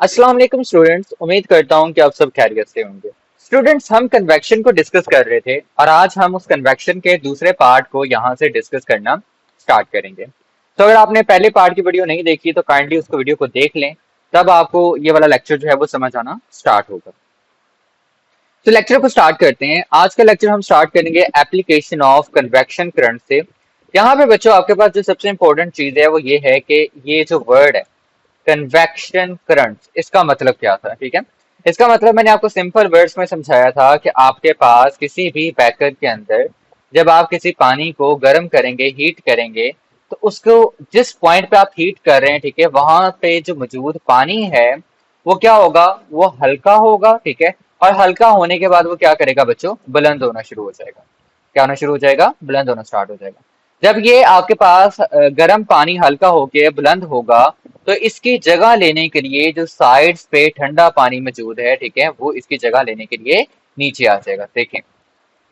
अस्सलाम वालेकुम स्टूडेंट्स, उम्मीद करता हूँ कि आप सब खैरियत से होंगे। स्टूडेंट्स, हम कन्वेक्शन को डिस्कस कर रहे थे और आज हम उस कन्वेक्शन के दूसरे पार्ट को यहाँ से डिस्कस करना स्टार्ट करेंगे। तो अगर आपने पहले पार्ट की वीडियो नहीं देखी तो काइंडली उसको वीडियो को देख लें, तब आपको ये वाला लेक्चर जो है वो समझ आना स्टार्ट होगा। तो लेक्चर को स्टार्ट करते हैं। आज का लेक्चर हम स्टार्ट करेंगे एप्लीकेशन ऑफ कन्वेक्शन करंट से। यहाँ पे बच्चों आपके पास जो सबसे इंपॉर्टेंट चीज है वो ये है कि ये जो वर्ड है कन्वेक्शन करंट, इसका मतलब क्या था। ठीक है, इसका मतलब मैंने आपको सिंपल वर्ड्स में समझाया था कि आपके पास किसी भी बैकर के अंदर जब आप किसी पानी को गर्म करेंगे, हीट करेंगे, तो उसको जिस पॉइंट पे आप हीट कर रहे हैं, ठीक है, वहां पे जो मौजूद पानी है वो क्या होगा, वो हल्का होगा। ठीक है, और हल्का होने के बाद वो क्या करेगा बच्चों, बुलंद होना शुरू हो जाएगा। क्या होना शुरू हो जाएगा, बुलंद होना स्टार्ट हो जाएगा। जब ये आपके पास गर्म पानी हल्का होके बुलंद होगा, तो इसकी जगह लेने के लिए जो साइड्स पे ठंडा पानी मौजूद है, ठीक है, वो इसकी जगह लेने के लिए नीचे आ जाएगा। देखें,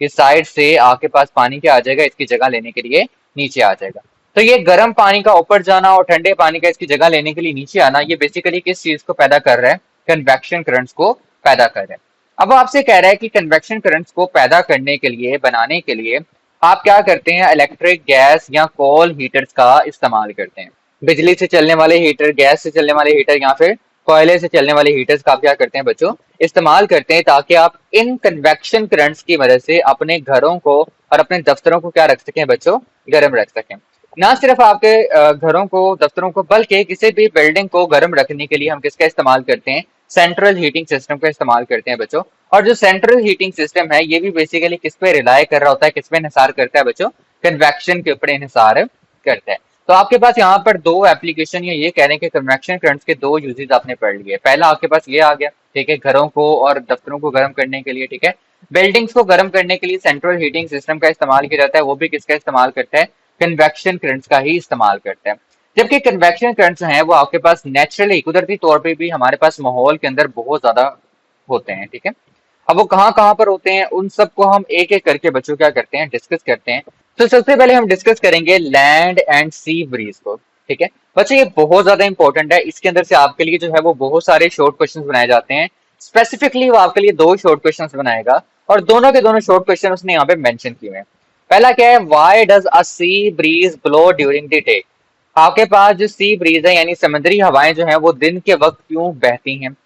इस साइड से आपके पास पानी क्या आ जाएगा, इसकी जगह लेने के लिए नीचे आ जाएगा। तो ये गर्म पानी का ऊपर जाना और ठंडे पानी का इसकी जगह लेने के लिए नीचे आना, ये बेसिकली किस चीज को पैदा कर रहा है, कन्वेक्शन करंट्स को पैदा कर रहा है। अब आपसे कह रहा है कि कन्वेक्शन करंट्स को पैदा करने के लिए, बनाने के लिए आप क्या करते हैं, इलेक्ट्रिक, गैस या कोल हीटर्स का इस्तेमाल करते हैं। बिजली से चलने वाले हीटर, गैस से चलने वाले हीटर या फिर कोयले से चलने वाले हीटर्स का आप क्या करते हैं बच्चों, इस्तेमाल करते हैं, ताकि आप इन कन्वेक्शन करंट्स की मदद से अपने घरों को और अपने दफ्तरों को क्या रख सकें बच्चों, गर्म रख सकें। ना सिर्फ आपके घरों को, दफ्तरों को, बल्कि किसी भी बिल्डिंग को गर्म रखने के लिए हम किसका इस्तेमाल करते हैं, सेंट्रल हीटिंग सिस्टम का इस्तेमाल करते हैं बच्चों। और जो सेंट्रल हीटिंग सिस्टम है ये भी बेसिकली किस पे रिलाय कर रहा होता है, किस पे इंहिसार करता है बच्चों, कन्वेक्शन के ऊपर इंहिसार करता है। तो आपके पास यहाँ पर दो एप्लीकेशन, ये कह रहे हैं कि कन्वेक्शन करंट्स के दो यूजेस आपने पढ़ लिए। पहला आपके पास ये आ गया, ठीक है, घरों को और दफ्तरों को गर्म करने के लिए। ठीक है, बिल्डिंग्स को गर्म करने के लिए सेंट्रल हीटिंग सिस्टम का इस्तेमाल किया जाता है, वो भी किसका इस्तेमाल करता है, कन्वेक्शन करंट्स का ही इस्तेमाल करता है। जबकि कन्वेक्शन करंट्स हैं वो आपके पास नेचुरली, कुदरती तौर पर भी हमारे पास माहौल के अंदर बहुत ज्यादा होते हैं। ठीक है, अब वो कहाँ कहाँ पर होते हैं, उन सबको हम एक एक करके बच्चों क्या करते हैं, डिस्कस करते हैं। तो सबसे पहले हम डिस्कस करेंगे लैंड एंड सी ब्रीज को। ठीक है बच्चों, ये बहुत ज्यादा इंपॉर्टेंट है। इसके अंदर से आपके लिए जो है वो बहुत सारे शॉर्ट क्वेश्चंस बनाए जाते हैं। स्पेसिफिकली वो आपके लिए दो शॉर्ट क्वेश्चंस बनाएगा और दोनों के दोनों शॉर्ट क्वेश्चन उसने यहाँ पे मेंशन किए हैं। पहला क्या है, why does a sea breeze blow during the day. आपके पास जो सी ब्रीज है यानी समुद्री हवाएं जो है वो दिन के वक्त क्यों बहती हैं।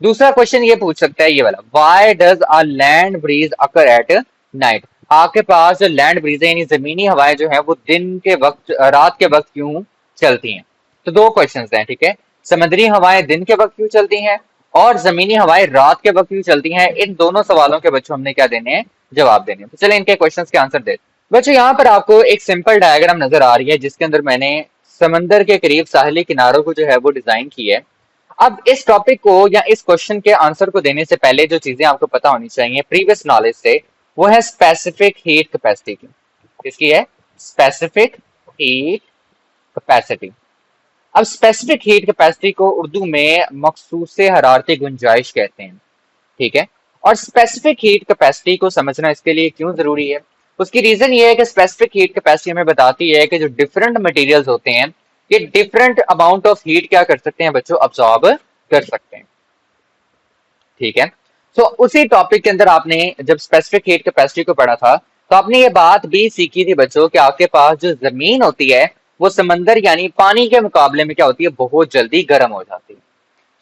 दूसरा क्वेश्चन ये पूछ सकता है, ये वाला, why does a land breeze occur at night. आपके पास जो लैंड ब्रीज है यानी जमीनी हवाएं जो है वो दिन के वक्त, रात के वक्त क्यों चलती हैं। तो दो क्वेश्चंस हैं। ठीक है, समुद्री हवाएं दिन के वक्त क्यों चलती हैं और जमीनी हवाएं रात के वक्त क्यों चलती हैं। इन दोनों सवालों के बच्चों हमने क्या देने हैं, जवाब देने हैं। तो चले इनके क्वेश्चंस के आंसर दे। बच्चों यहाँ पर आपको एक सिंपल डायग्राम नजर आ रही है जिसके अंदर मैंने समंदर के करीब साहिली किनारों को जो है वो डिजाइन की है। अब इस टॉपिक को या इस क्वेश्चन के आंसर को देने से पहले जो चीजें आपको पता होनी चाहिए प्रीवियस नॉलेज से, वो है स्पेसिफिक हीट कैपेसिटी की। किसकी है, स्पेसिफिक हीट कैपेसिटी। अब स्पेसिफिक हीट कैपेसिटी को उर्दू में मखसूसे हरारती गुंजाइश कहते हैं। ठीक है, और स्पेसिफिक हीट कैपेसिटी को समझना इसके लिए क्यों जरूरी है, उसकी रीजन ये है कि स्पेसिफिक हीट कैपेसिटी हमें बताती है कि जो डिफरेंट मटेरियल्स होते हैं ये डिफरेंट अमाउंट ऑफ हीट क्या कर सकते हैं बच्चों, अब्सॉर्ब कर सकते हैं। ठीक है, तो उसी टॉपिक के अंदर आपने जब स्पेसिफिक हीट कैपेसिटी को पढ़ा था तो आपने ये बात भी सीखी थी बच्चों कि आपके पास जो जमीन होती है वो समंदर यानी पानी के मुकाबले में क्या होती है, बहुत जल्दी गर्म हो जाती है।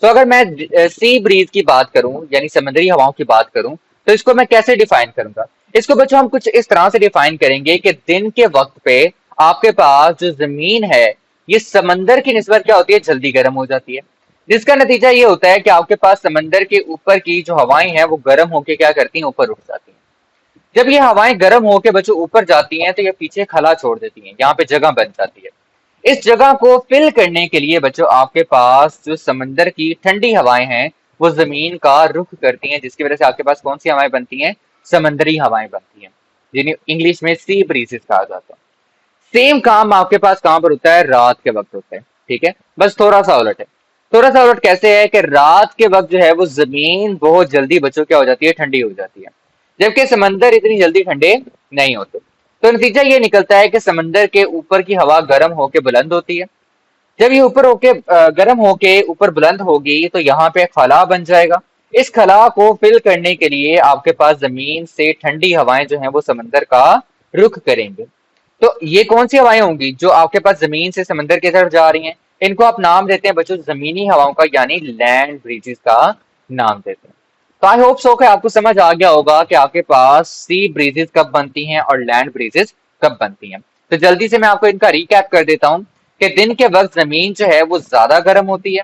तो अगर मैं सी ब्रीज की बात करूं यानी समुद्री हवाओं की बात करूं, तो इसको मैं कैसे डिफाइन करूंगा। इसको बच्चों हम कुछ इस तरह से डिफाइन करेंगे कि दिन के वक्त पे आपके पास जो जमीन है ये समंदर की निस्बत क्या होती है, जल्दी गर्म हो जाती है। जिसका नतीजा ये होता है कि आपके पास समंदर के ऊपर की जो हवाएं हैं वो गर्म होकर क्या करती हैं, ऊपर उठ जाती हैं। जब ये हवाएं गर्म होकर बच्चों ऊपर जाती हैं तो ये पीछे खला छोड़ देती हैं, यहाँ पे जगह बन जाती है। इस जगह को फिल करने के लिए बच्चों आपके पास जो समंदर की ठंडी हवाएं हैं वो जमीन का रुख करती हैं, जिसकी वजह से आपके पास कौन सी हवाएं बनती हैं, समंदरी हवाएं बनती हैं, जिन्हें इंग्लिश में सी ब्रीजेस कहा जाता है। सेम काम आपके पास कहां पर होता है, रात के वक्त होता है। ठीक है, बस थोड़ा सा उलट है। थोड़ा सा उलट कैसे है कि रात के वक्त जो है वो जमीन बहुत जल्दी बच्चों क्या हो जाती है, ठंडी हो जाती है, जबकि समंदर इतनी जल्दी ठंडे नहीं होते। तो नतीजा ये निकलता है कि समंदर के ऊपर की हवा गर्म होकर बुलंद होती है। जब ये ऊपर होके गर्म होके ऊपर बुलंद होगी तो यहाँ पे एक खला बन जाएगा। इस खला को फिल करने के लिए आपके पास जमीन से ठंडी हवाएं जो हैं वो समंदर का रुख करेंगे। तो ये कौन सी हवाएं होंगी जो आपके पास जमीन से समंदर की तरफ जा रही हैं? इनको आप नाम देते हैं बच्चों जमीनी हवाओं का, यानी लैंड ब्रीजेस का नाम देते हैं। तो आई होप सो कि आपको समझ आ गया होगा कि आपके पास सी ब्रीजेस कब बनती हैं और लैंड ब्रीजेस कब बनती हैं। तो जल्दी से मैं आपको इनका रिकैप कर देता हूं कि दिन के वक्त जमीन जो है वो ज्यादा गर्म होती है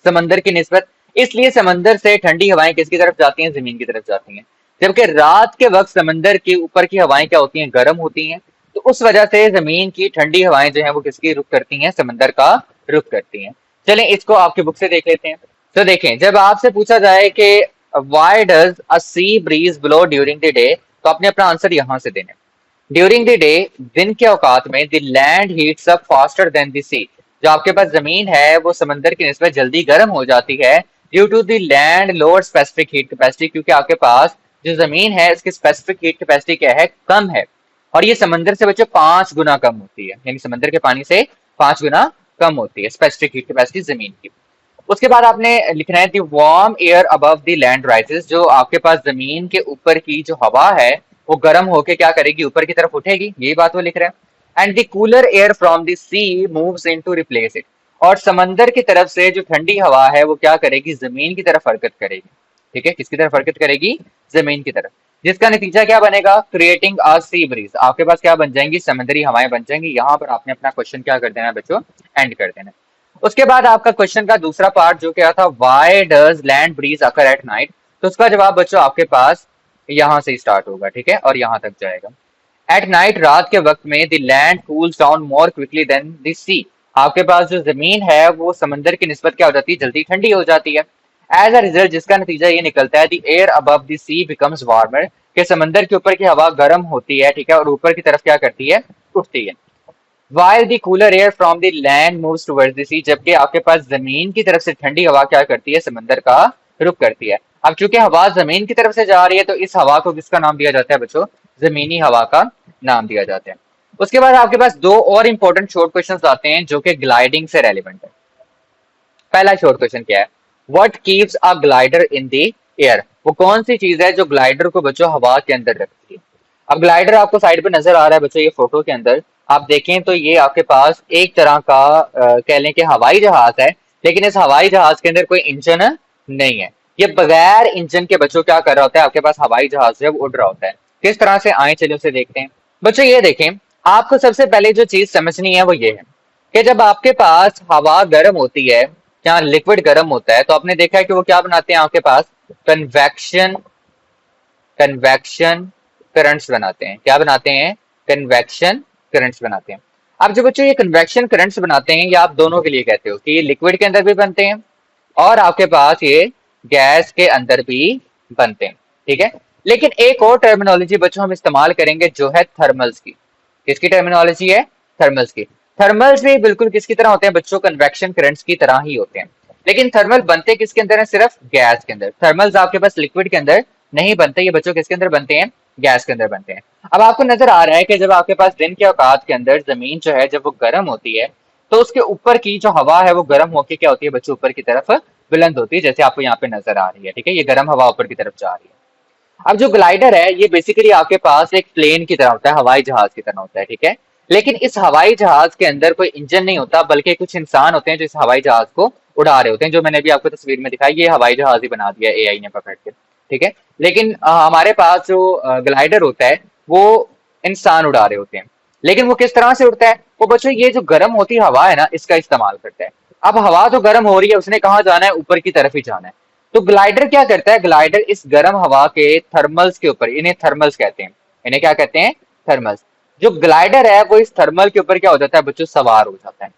समंदर की निस्बत, इसलिए समंदर से ठंडी हवाएं किसकी तरफ जाती हैं? जमीन की तरफ जाती हैं। जबकि रात के वक्त समंदर के ऊपर की हवाएं क्या होती हैं? गर्म होती हैं। तो उस वजह से जमीन की ठंडी हवाएं जो हैं वो किसकी रुख करती हैं? समंदर का रुख करती हैं। चलें इसको आपकी बुक से देख लेते हैं। तो देखें, जब आपसे पूछा जाए कि why does a sea breeze blow during the day, तो आपने अपना आंसर यहां से देना है। ड्यूरिंग द डे, दिन के औकात में, the land heats up faster than the sea, जो आपके पास जमीन है वो समंदर की निस्बत जल्दी गर्म हो जाती है। Due to the land lower specific heat capacity, क्योंकि आपके पास जो जमीन है इसकी स्पेसिफिक हीट कैपेसिटी क्या है? कम है। और ये समंदर से बच्चों 5 गुना कम होती है, यानी समंदर के पानी से 5 गुना कम होती है स्पेसिफिक हीट कैपेसिटी जमीन की। उसके बाद आपने लिखना है the warm air above the land rises, जो आपके पास जमीन के ऊपर की जो हवा है वो गर्म होके क्या करेगी? ऊपर की तरफ उठेगी, यही बात वो लिख रहे हैं। And the cooler air from the sea moves in to replace it, और समंदर की तरफ से जो ठंडी हवा है वो क्या करेगी? जमीन की तरफ हरकत करेगी। ठीक है, किसकी तरफ हरकत करेगी? जमीन की तरफ। जिसका नतीजा क्या बनेगा? क्रिएटिंग अ सी ब्रीज, आपके पास क्या बन जाएंगी? समुद्री हवाएं बन जाएंगी। यहाँ पर आपने अपना क्वेश्चन क्या कर देना है बच्चों? एंड कर देना है। उसके बाद आपका क्वेश्चन का दूसरा पार्ट जो क्या था, why does land breeze occur at night, तो उसका जवाब बच्चों आपके पास यहां से स्टार्ट होगा, ठीक है, और यहां तक जाएगा। एट नाइट, रात के वक्त में, the land cools down more quickly than the sea, आपके पास जो जमीन है वो समंदर की निस्बत क्या हो जाती है? जल्दी ठंडी हो जाती है। एज अ रिजल्ट, जिसका नतीजा ये निकलता है, the air above the sea becomes warmer, कि समंदर के ऊपर की हवा गर्म होती है, ठीक है, और ऊपर की तरफ क्या करती है? उठती है। While the cooler air from the land moves towards the sea, जबकि आपके पास जमीन की तरफ से ठंडी हवा क्या करती है? समंदर का रुख करती है। अब चूंकि हवा जमीन की तरफ से जा रही है तो इस हवा को किसका नाम दिया जाता है बच्चों? जमीनी हवा का नाम दिया जाता है। उसके बाद आपके पास दो और इंपॉर्टेंट शॉर्ट क्वेश्चंस आते हैं जो कि ग्लाइडिंग से रेलिवेंट है। पहला शॉर्ट क्वेश्चन क्या है? What keeps a glider in the air, वो कौन सी चीज है जो ग्लाइडर को बच्चों हवा के अंदर रखती है? अब ग्लाइडर आपको साइड पे नजर आ रहा है बच्चों, ये फोटो के अंदर आप देखें तो ये आपके पास एक तरह का कह लें कि हवाई जहाज है, लेकिन इस हवाई जहाज के अंदर कोई इंजन नहीं है। ये बगैर इंजन के बच्चों क्या कर रहा होता है? आपके पास हवाई जहाज है वो उड़ रहा होता है। किस तरह से? आए चलिए उसे देखते हैं। बच्चों ये देखें, आपको सबसे पहले जो चीज समझनी है वो ये है कि जब आपके पास हवा गर्म होती है, जहाँ लिक्विड गर्म होता है, तो आपने देखा है कि वो क्या बनाते हैं? आपके पास कन्वेक्शन कन्वेक्शन करंट्स बनाते हैं। क्या बनाते हैं? कन्वेक्शन करंट्स बनाते हैं। अब जो बच्चों ये कन्वेक्शन करंट्स बनाते हैं, ये आप दोनों के लिए कहते हो कि ये लिक्विड के अंदर भी बनते हैं और आपके पास ये गैस के अंदर भी बनते हैं, ठीक है। लेकिन एक और टर्मिनोलॉजी बच्चों हम इस्तेमाल करेंगे जो है थर्मल्स की। किसकी टर्मिनोलॉजी है? थर्मल्स की। थर्मल्स भी बिल्कुल किसकी तरह होते हैं बच्चों? कन्वेक्शन करंट्स की तरह ही होते हैं। लेकिन थर्मल बनते किसके अंदर है? सिर्फ गैस के अंदर। थर्मल्स आपके पास लिक्विड के अंदर नहीं बनते, ये बच्चों किसके अंदर बनते हैं? गैस के अंदर बनते हैं। अब आपको नजर आ रहा है कि जब आपके पास दिन के औकात के अंदर जमीन जो है जब वो गर्म होती है तो उसके ऊपर की जो हवा है वो गर्म होकर क्या होती है बच्चों? ऊपर की तरफ बुलंद होती है, जैसे आपको यहाँ पे नजर आ रही है, ठीक है, ये गर्म हवा ऊपर की तरफ जा रही है। अब जो ग्लाइडर है ये बेसिकली आपके पास एक प्लेन की तरह होता है, हवाई जहाज की तरह होता है, ठीक है। लेकिन इस हवाई जहाज के अंदर कोई इंजन नहीं होता, बल्कि कुछ इंसान होते हैं जो इस हवाई जहाज को उड़ा रहे होते हैं। जो मैंने भी आपको तस्वीर में दिखाई, ये हवाई जहाज ही बना दिया एआई ने पकड़ के, ठीक है। लेकिन हमारे पास जो ग्लाइडर होता है वो इंसान उड़ा रहे होते हैं। लेकिन वो किस तरह से उड़ता है? वो बच्चों ये जो गर्म होती हवा है ना, इसका इस्तेमाल करता है। अब हवा तो गर्म हो रही है, उसने कहाँ जाना है? ऊपर की तरफ ही जाना है। तो ग्लाइडर क्या करता है? ग्लाइडर इस गर्म हवा के थर्मल्स के ऊपर, इन्हें थर्मल्स कहते हैं, इन्हें क्या कहते हैं? थर्मल्स। जो ग्लाइडर है वो इस थर्मल के ऊपर क्या हो जाता है बच्चों? सवार हो जाता है।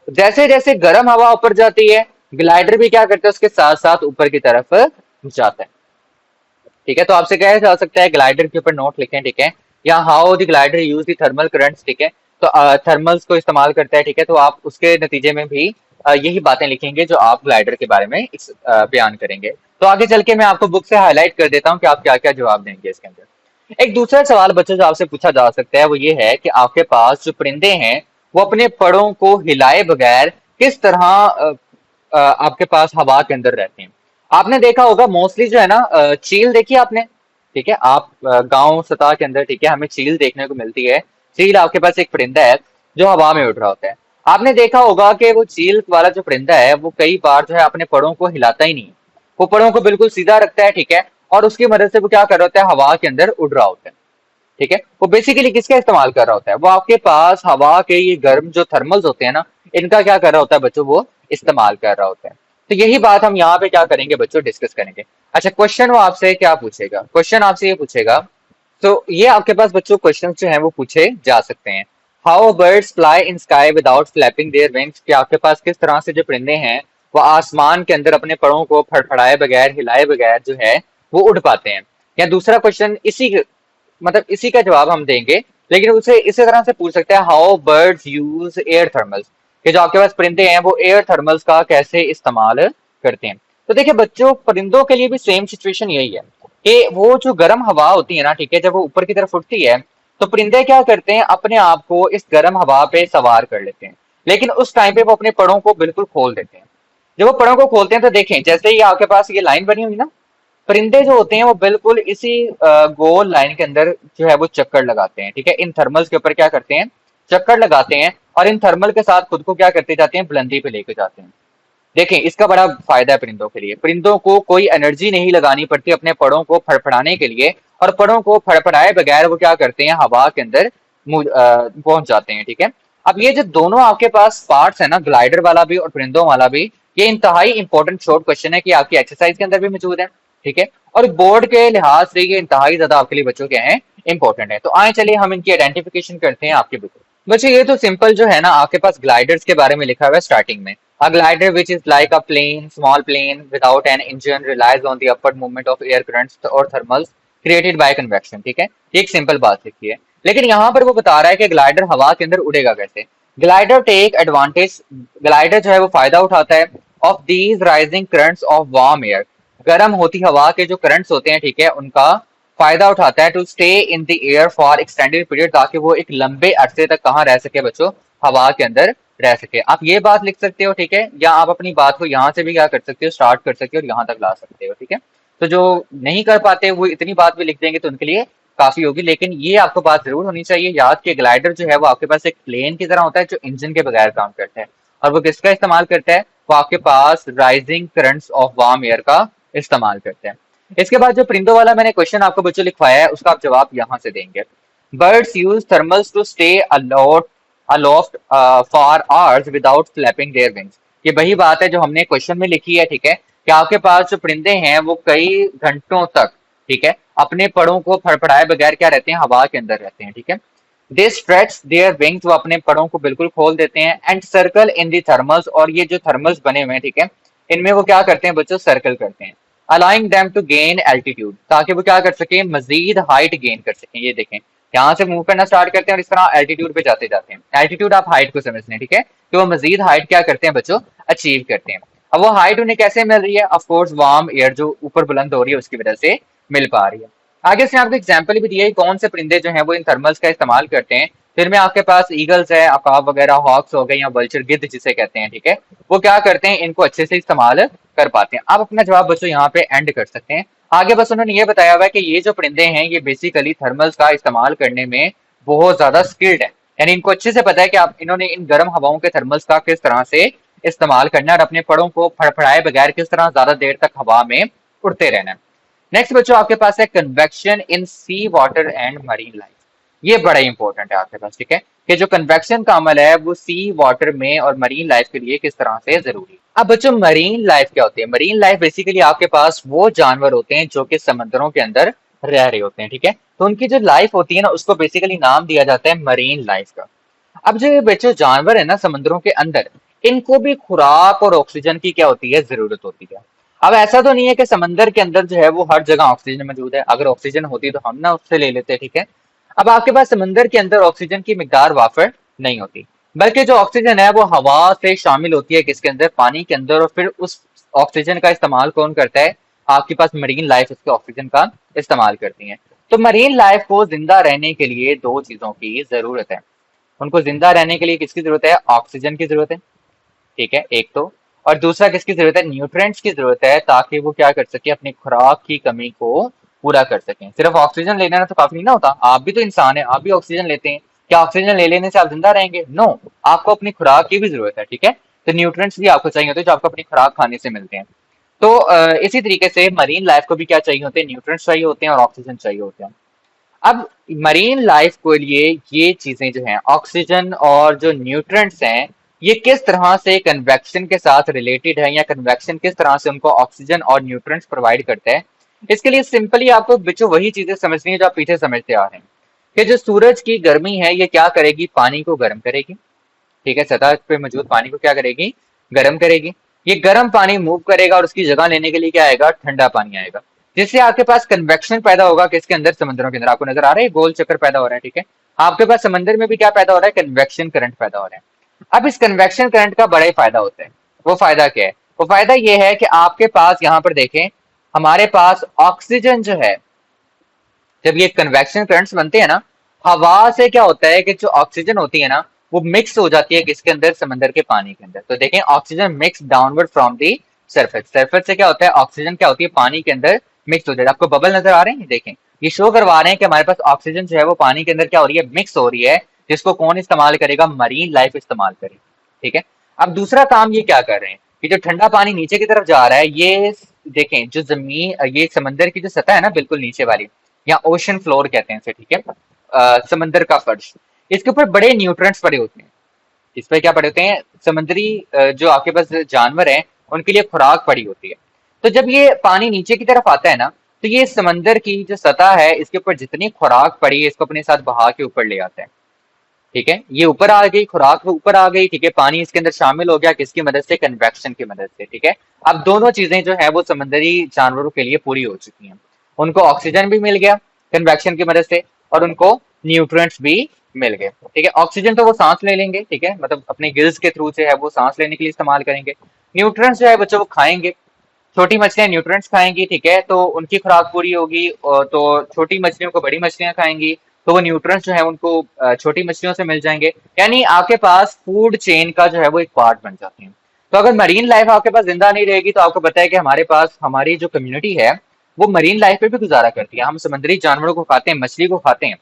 जैसे जैसे गर्म हवा ऊपर जाती है, ग्लाइडर भी क्या करता है? उसके साथ साथ ऊपर की तरफ जाता है, ठीक है। तो आपसे कहा जा सकता है ग्लाइडर के ऊपर नोट लिखें, ठीक है, या how the glider use the thermal currents, ठीक है। तो थर्मल्स को इस्तेमाल करता है, ठीक है। तो आप उसके नतीजे में भी यही बातें लिखेंगे जो आप ग्लाइडर के बारे में बयान करेंगे। तो आगे चल के मैं आपको बुक से हाईलाइट कर देता हूँ कि आप क्या क्या जवाब देंगे इसके अंदर। एक दूसरा सवाल बच्चों जो आपसे पूछा जा सकता है वो ये है कि आपके पास जो परिंदे हैं वो अपने पड़ों को हिलाए बगैर किस तरह आपके पास हवा के अंदर रहते हैं। आपने देखा होगा मोस्टली जो है ना, चील देखी आपने, ठीक है, आप गांव सतह के अंदर, ठीक है, हमें चील देखने को मिलती है। चील आपके पास एक परिंदा है जो हवा में उड़ रहा होता है। आपने देखा होगा कि वो चील वाला जो परिंदा है वो कई बार जो है अपने पड़ों को हिलाता ही नहीं है, वो पड़ों को बिल्कुल सीधा रखता है, ठीक है, और उसकी मदद से वो क्या कर रहा होता है, हवा के अंदर उड़ रहा होता है, ठीक है। वो बेसिकली किसका इस्तेमाल कर रहा होता है, वो आपके पास हवा के ये गर्म जो थर्मल्स होते हैं ना, इनका क्या कर रहा होता है बच्चों, वो इस्तेमाल कर रहा होता है। तो यही बात हम यहाँ पे क्या करेंगे बच्चों, डिस्कस करेंगे। अच्छा, क्वेश्चन वो आपसे क्या पूछेगा, क्वेश्चन आपसे ये पूछेगा, तो ये आपके पास बच्चों क्वेश्चन जो है वो पूछे जा सकते हैं। How birds fly in sky without flapping their wings, कि आपके पास किस तरह से जो परिंदे हैं वो आसमान के अंदर अपने पंखों को फड़फड़ाए बगैर, हिलाए बगैर जो है वो उड़ पाते हैं। या दूसरा क्वेश्चन इसी, मतलब इसी का जवाब हम देंगे, लेकिन उसे इसी तरह से पूछ सकते हैं, how buds used air thermals, कि जो आपके पास परिंदे हैं वो एयर थर्मल्स का कैसे इस्तेमाल करते हैं। तो देखिए बच्चों, परिंदों के लिए भी सेम सिचुएशन यही है कि वो जो गर्म हवा होती है ना, ठीक है, जब वो ऊपर की तरफ उठती है तो परिंदे क्या करते हैं, अपने आप को इस गर्म हवा पे सवार कर लेते हैं, लेकिन उस टाइम पे वो अपने पड़ों को बिल्कुल खोल देते हैं। जब वो पड़ों को खोलते हैं तो देखें, जैसे ही आपके पास ये लाइन बनी हुई ना, परिंदे जो होते हैं वो बिल्कुल इसी गोल लाइन के अंदर जो है वो चक्कर लगाते हैं, ठीक है, इन थर्मल्स के ऊपर क्या करते हैं, चक्कर लगाते हैं, और इन थर्मल के साथ खुद को क्या करते जाते हैं, बुलंदी पे लेके जाते हैं। देखें, इसका बड़ा फायदा है परिंदों के लिए, परिंदों को कोई एनर्जी नहीं लगानी पड़ती अपने पड़ों को फड़फड़ाने के लिए, और पड़ों को फड़फड़ाए बगैर वो क्या करते हैं, हवा के अंदर पहुंच जाते हैं, ठीक है। अब ये जो दोनों आपके पास पार्ट्स है ना, ग्लाइडर वाला भी और परिंदों वाला भी, ये इंतहाई इंपॉर्टेंट शॉर्ट क्वेश्चन है कि आपकी एक्सरसाइज के अंदर भी मौजूद है, ठीक है, और बोर्ड के लिहाज से ये इंतहाई ज्यादा आपके लिए बच्चों के हैं, इंपॉर्टेंट है। तो आए चलिए हम इनकी आइडेंटिफिकेशन करते हैं आपके बुक में। बच्चों ये तो सिंपल जो है ना, आपके पास ग्लाइडर्स के बारे में लिखा हुआ है स्टार्टिंग में। A glider, which is like a plane, small plane without an engine, relies on the upward movement of air currents or thermals created by convection, ठीक है, ये एक सिंपल बात लिखी है। लेकिन यहाँ पर वो बता रहा है कि ग्लाइडर हवा के अंदर उड़ेगा कैसे। ग्लाइडर टेक एडवांटेज, ग्लाइडर जो है वो फायदा उठाता है of these rising currents of warm air, गर्म होती हवा के जो करंट्स होते हैं, ठीक है, उनका फायदा उठाता है, to stay in the air for extended period, ताकि वो एक लंबे अरसे तक कहाँ रह सके बच्चों, हवा के अंदर रह सके। आप ये बात लिख सकते हो, ठीक है, या आप अपनी बात को यहाँ से भी क्या कर सकते हो, स्टार्ट कर सकते हो और यहाँ तक ला सकते हो, ठीक है। तो जो नहीं कर पाते वो इतनी बात भी लिख देंगे तो उनके लिए काफी होगी, लेकिन ये आपको बात जरूर होनी चाहिए याद कि ग्लाइडर जो है वो आपके पास एक प्लेन की तरह होता है जो इंजन के बगैर काम करता है, और वो किसका इस्तेमाल करता है, वो आपके पास rising currents of warm air का इस्तेमाल करते हैं। इसके बाद जो परिंदों वाला मैंने क्वेश्चन आपको बच्चों लिखवाया है उसका आप जवाब यहाँ से देंगे। Birds use thermals to stay aloft for hours without flapping their wings, ये वही बात है जो हमने क्वेश्चन में लिखी है, ठीक है, कि आपके पास जो परिंदे हैं वो कई घंटों तक, ठीक है, अपने पड़ों को फड़फड़ाए बगैर क्या रहते हैं, हवा के अंदर रहते हैं, ठीक है। दे स्ट्रेच देयर विंग्स, वो अपने पड़ों को बिल्कुल खोल देते हैं, and circle in the thermals, और ये जो थर्मल्स बने हुए हैं, ठीक है, इनमें वो क्या करते हैं बच्चों, सर्कल करते हैं, allowing them to gain altitude, ताकि वो क्या कर सके, मजीद हाइट गेन कर सकें। ये देखें, यहाँ से मूव करना स्टार्ट करते हैं और इस तरह एल्टीट्यूड पे जाते जाते हैं। एल्टीट्यूड आप हाइट को समझते हैं, ठीक है, कि वो मजीद हाइट क्या करते हैं बच्चों, अचीव करते हैं। अब वो हाइट उन्हें कैसे मिल रही है, ऑफकोर्स वार्म एयर जो ऊपर बुलंद हो रही है उसकी वजह से मिल पा रही है। आगे से आपको एग्जाम्पल भी दिया है कौन से परिंदे जो है वो इन थर्मल्स का इस्तेमाल करते हैं। फिर में आपके पास ईगल्स है, अकाब वगैरह, हॉक्स हो गए या वल्चर, गिद्ध जिसे कहते हैं, ठीक है, वो क्या करते हैं, इनको अच्छे से इस्तेमाल कर पाते हैं। आप अपना जवाब बच्चों यहाँ पे एंड कर सकते हैं। आगे बस उन्होंने ये बताया हुआ है कि ये जो परिंदे हैं ये बेसिकली थर्मल्स का इस्तेमाल करने में बहुत ज्यादा स्किल्ड है, यानी इनको अच्छे से पता है कि आप इन्होंने इन गर्म हवाओं के थर्मल्स का किस तरह से इस्तेमाल करना है और अपने पड़ों को फड़फड़ाए बगैर किस तरह ज्यादा देर तक हवा में उड़ते रहना है। नेक्स्ट बच्चों आपके पास है convection in sea water and marine life, ये बड़ा इंपॉर्टेंट है आपके पास, ठीक है, कि जो कन्वेक्शन का अमल है वो सी वाटर में और मरीन लाइफ के लिए किस तरह से जरूरी है। अब बच्चों मरीन लाइफ क्या होती है, मरीन लाइफ बेसिकली आपके पास वो जानवर होते हैं जो कि समंदरों के अंदर रह रहे होते हैं, ठीक है, तो उनकी जो लाइफ होती है ना उसको बेसिकली नाम दिया जाता है मरीन लाइफ का। अब जो ये बच्चों जानवर है ना समुद्रों के अंदर, इनको भी खुराक और ऑक्सीजन की क्या होती है, जरूरत होती है। अब ऐसा तो नहीं है कि समंदर के अंदर जो है वो हर जगह ऑक्सीजन मौजूद है, अगर ऑक्सीजन होती तो हम ना उससे ले लेते, ठीक है। अब आपके पास समंदर के अंदर ऑक्सीजन की मिकदार वाफर नहीं होती, बल्कि जो ऑक्सीजन है वो हवा से शामिल होती है किसके अंदर, पानी के अंदर, और फिर उस ऑक्सीजन का इस्तेमाल कौन करता है, आपके पास मरीन लाइफ उसके ऑक्सीजन का इस्तेमाल करती है। तो मरीन लाइफ को जिंदा रहने के लिए दो चीजों की जरूरत है। उनको जिंदा रहने के लिए किसकी जरूरत है? ऑक्सीजन की जरूरत है, ठीक है, एक तो। और दूसरा किसकी जरूरत है? न्यूट्रिएंट्स की जरूरत है, ताकि वो क्या कर सके, अपनी खुराक की कमी को पूरा कर सकें। सिर्फ ऑक्सीजन ले लेना तो काफी नहीं ना होता, आप भी तो इंसान है, आप भी ऑक्सीजन लेते हैं। क्या ऑक्सीजन ले लेने से आप जिंदा रहेंगे? नो, आपको अपनी खुराक की भी जरूरत है, ठीक है। तो न्यूट्रिएंट्स भी आपको चाहिए होते हैं, जो आपको अपनी खुराक खाने से मिलते हैं। तो इसी तरीके से मरीन लाइफ को भी क्या चाहिए होते हैं? न्यूट्रिएंट्स चाहिए होते हैं और ऑक्सीजन चाहिए होते हैं। अब मरीन लाइफ के लिए ये चीजें जो हैं, ऑक्सीजन और जो न्यूट्रिएंट्स हैं, ये किस तरह से कन्वेक्शन के साथ रिलेटेड है, या कन्वेक्शन किस तरह से उनको ऑक्सीजन और न्यूट्रिएंट्स प्रोवाइड करता है। इसके लिए सिंपली आपको बच्चों वही चीजें समझनी है जो आप पीछे समझते आ रहे हैं, कि जो सूरज की गर्मी है ये क्या करेगी? पानी को गर्म करेगी, ठीक है। सतह पे मौजूद पानी को क्या करेगी? गर्म करेगी। ये गर्म पानी मूव करेगा और उसकी जगह लेने के लिए क्या आएगा? ठंडा पानी आएगा, जिससे आपके पास कन्वेक्शन पैदा होगा। किसके अंदर? समुद्रों के अंदर। आपको नजर आ रहा है गोल चक्कर पैदा हो रहा है, ठीक है। आपके पास समंदर में भी क्या पैदा हो रहा है? कन्वेक्शन करंट पैदा हो रहा है। अब इस कन्वेक्शन करंट का बड़ा ही फायदा होता है। वो फायदा क्या है? वो फायदा ये है कि आपके पास यहाँ पर देखें, हमारे पास ऑक्सीजन जो है, जब ये कन्वेक्शन करंट्स बनते हैं ना, हवा से क्या होता है कि जो ऑक्सीजन होती है ना, वो मिक्स हो जाती है किसके अंदर? समंदर के पानी के अंदर। तो देखें, oxygen mix downward from the surface. Surface से क्या होता है? ऑक्सीजन क्या होती है? पानी के अंदर मिक्स हो जाती है। आपको बबल नजर आ रहे हैं? देखें, ये शो करवा रहे हैं कि हमारे पास ऑक्सीजन जो है वो पानी के अंदर क्या हो रही है? मिक्स हो रही है, जिसको कौन इस्तेमाल करेगा? मरीन लाइफ इस्तेमाल करेगी, ठीक है। अब दूसरा काम ये क्या कर रहे हैं, कि जो ठंडा पानी नीचे की तरफ जा रहा है, ये देखें, जो जमीन, ये समंदर की जो सतह है ना, बिल्कुल नीचे वाली, या ओशन फ्लोर कहते हैं इसे, ठीक है, समंदर का फर्श, इसके ऊपर बड़े न्यूट्रिएंट्स पड़े होते हैं। इस पे क्या पड़े होते हैं? समुद्री जो आपके पास जानवर हैं, उनके लिए खुराक पड़ी होती है। तो जब ये पानी नीचे की तरफ आता है ना, तो ये समंदर की जो सतह है, इसके ऊपर जितनी खुराक पड़ी है, इसको अपने साथ बहा के ऊपर ले आता है, ठीक है। ये ऊपर आ गई, खुराक ऊपर आ गई, ठीक है। पानी इसके अंदर शामिल हो गया, किसकी मदद से? कन्वेक्शन की मदद से, ठीक है। अब दोनों चीजें जो है वो समंदरी जानवरों के लिए पूरी हो चुकी हैं। उनको ऑक्सीजन भी मिल गया कन्वेक्शन की मदद से, और उनको न्यूट्रिएंट्स भी मिल गए, ठीक है। ऑक्सीजन तो वो सांस ले लेंगे, ठीक है, मतलब अपने गिल्स के थ्रू से है वो सांस लेने के लिए इस्तेमाल करेंगे। न्यूट्रिएंट्स जो है बच्चों वो खाएंगे। छोटी मछलियां न्यूट्रिएंट्स खाएंगी, ठीक है, तो उनकी खुराक पूरी होगी। तो छोटी मछलियों को बड़ी मछलियां खाएंगी, तो वो न्यूट्रिएंट्स जो है उनको छोटी मछलियों से मिल जाएंगे। यानी आपके पास फूड चेन का जो है वो एक पार्ट बन जाते हैं। तो अगर मरीन लाइफ आपके पास जिंदा नहीं रहेगी, तो आपको पता है कि हमारे पास हमारी जो कम्युनिटी है वो मरीन लाइफ पे भी गुजारा करती है। हम समुद्री जानवरों को खाते हैं, मछली को खाते हैं,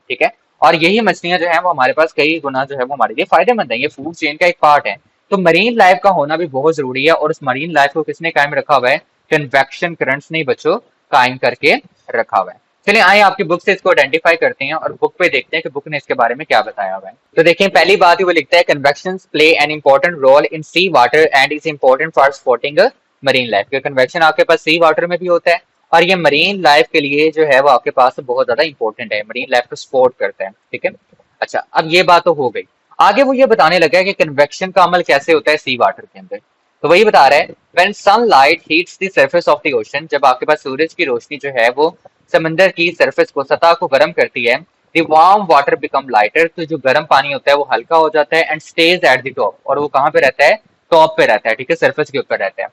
ठीक है। और यही मछलियां जो है वो हमारे पास कई गुना जो है वो हमारे लिए फायदेमंद है, ये फूड चेन का एक पार्ट है। तो मरीन लाइफ का होना भी बहुत जरूरी है, और उस मरीन लाइफ को किसने कायम रखा हुआ है? कन्वेक्शन करंट्स ने बच्चों कायम करके रखा हुआ है। चलिए आइए आपकी बुक से इसको आइडेंटिफाई करते हैं और बुक पे देखते हैं कि बुक ने इसके बारे में क्या बताया हुआ है। तो देखिए, पहली बात ही वो लिखता है, convection play an important role in sea water and is important for supporting marine life. Convection आपके पास सी वाटर में भी होता है, और ये मरीन लाइफ के लिए जो है वो आपके पास बहुत ज्यादा इंपॉर्टेंट है, मरीन लाइफ को सपोर्ट करता है, ठीक है। अच्छा, अब ये बात तो हो गई। आगे वो ये बताने लगा है कि कन्वेक्शन का अमल कैसे होता है सी वाटर के अंदर। तो वही बता रहा है, when sunlight heats the surface of the ocean, जब आपके पास सूरज की रोशनी जो है वो समंदर की सरफेस को, सतह को गर्म करती है, the warm water become lighter, तो जो गर्म पानी होता है वो हल्का हो जाता है, and stage at the top, और वो कहाँ पे रहता है? टॉप पे रहता है, ठीक है, सरफेस के ऊपर रहता है।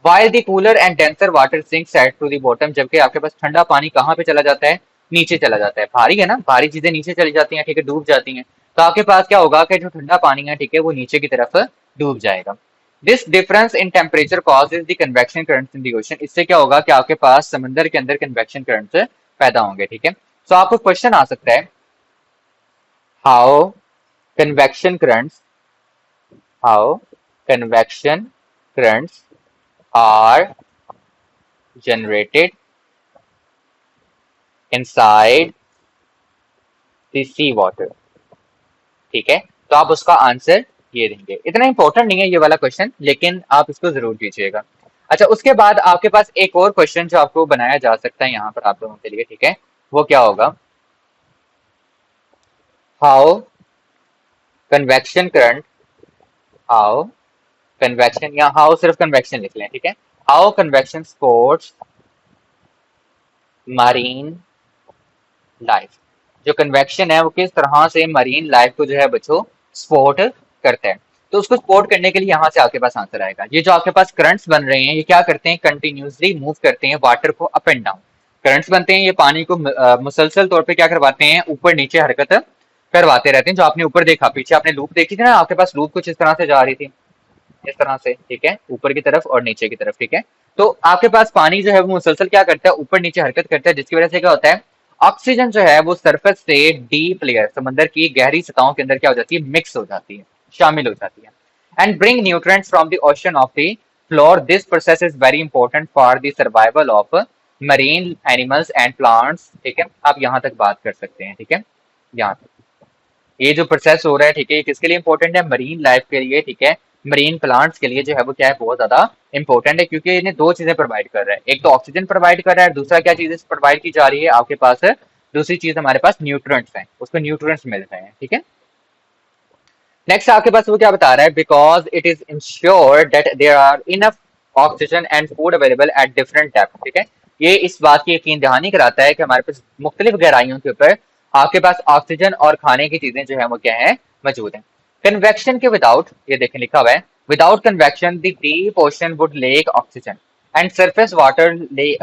While the cooler and denser water sinks at to the bottom, जबकि आपके पास ठंडा पानी कहाँ पे चला जाता है? नीचे चला जाता है। भारी है ना, भारी चीजें नीचे चली जाती हैं, ठीक है, डूब जाती हैं। तो आपके पास क्या होगा कि जो ठंडा पानी है, ठीक है, वो नीचे की तरफ डूब जाएगा। This difference in temperature causes the convection currents in the ocean, इससे क्या होगा कि आपके पास समंदर के अंदर कन्वेक्शन करंट्स पैदा होंगे, ठीक है। तो आपको क्वेश्चन आ सकता है, how convection currents, how convection currents are generated inside the sea water, ठीक है। तो आप उसका आंसर ये देंगे। इतना इंपॉर्टेंट नहीं है ये वाला क्वेश्चन, लेकिन आप इसको जरूर कीजिएगा। अच्छा, उसके बाद आपके पास एक और क्वेश्चन जो आपको बनाया जा सकता है यहाँ पर आप लोगों के लिए, ठीक है, वो क्या होगा, how convection current, how convection, या हाउ सिर्फ कन्वेक्शन लिख लें, ठीक है, how convection supports marine life, जो कन्वेक्शन है वो किस तरह से मरीन लाइफ को जो है बच्चों सपोर्ट करता है। तो उसको सपोर्ट करने के लिए यहाँ से आपके पास आंसर आएगा। ये जो आपके पास करंट्स बन रहे हैं, ये क्या करते हैं? कंटिन्यूसली मूव करते हैं वाटर को अप एंड डाउन। करंट्स बनते हैं, ये पानी को मुसलसल तौर पे क्या करवाते हैं? ऊपर नीचे हरकत करवाते रहते हैं। जो आपने ऊपर देखा, पीछे आपने लूप देखी थी ना, आपके पास लूप कुछ इस तरह से जा रही थी, इस तरह से, ठीक है, ऊपर की तरफ और नीचे की तरफ, ठीक है। तो आपके पास पानी जो है वो मुसलसल क्या करता है, ऊपर नीचे हरकत करता है, जिसकी वजह से क्या होता है, ऑक्सीजन जो है वो सरफेस से डीप लेयर, समंदर की गहरी सतहों के अंदर क्या हो जाती है, मिक्स हो जाती है, शामिल हो जाती है, and bring nutrients from the ocean of the floor. This process is very important for the survival of marine animals and plants, ठीक है। आप यहाँ तक बात कर सकते हैं, ठीक है, यहाँ तक। ये जो प्रोसेस हो रहा है, ठीक है, ये किसके लिए इंपॉर्टेंट है, मरीन लाइफ के लिए, ठीक है, मरीन प्लांट्स के लिए जो है वो क्या है, बहुत ज्यादा इंपॉर्टेंट है, क्योंकि इन्हें दो चीजें प्रोवाइड कर रहा है, एक तो ऑक्सीजन प्रोवाइड कर रहा है, दूसरा क्या चीज प्रोवाइड की जा रही है आपके पास, दूसरी चीज हमारे पास न्यूट्रिएंट्स हैं, उसको न्यूट्रिएंट्स मिल रहे हैं, ठीक है। नेक्स्ट आपके पास वो क्या बता रहा है, because it is ensure that there are enough oxygen and food available at different depth, ठीक है। ये इस बात की यकीन दहानी कराता है कि हमारे पास मुख्तलिफ गहराइयों के ऊपर आपके पास ऑक्सीजन और खाने की चीजें जो है वो क्या है, मौजूद है। कन्वेक्शन के विदाउट, ये देखें लिखा हुआ है, without convection the deep ocean would lake oxygen and surface water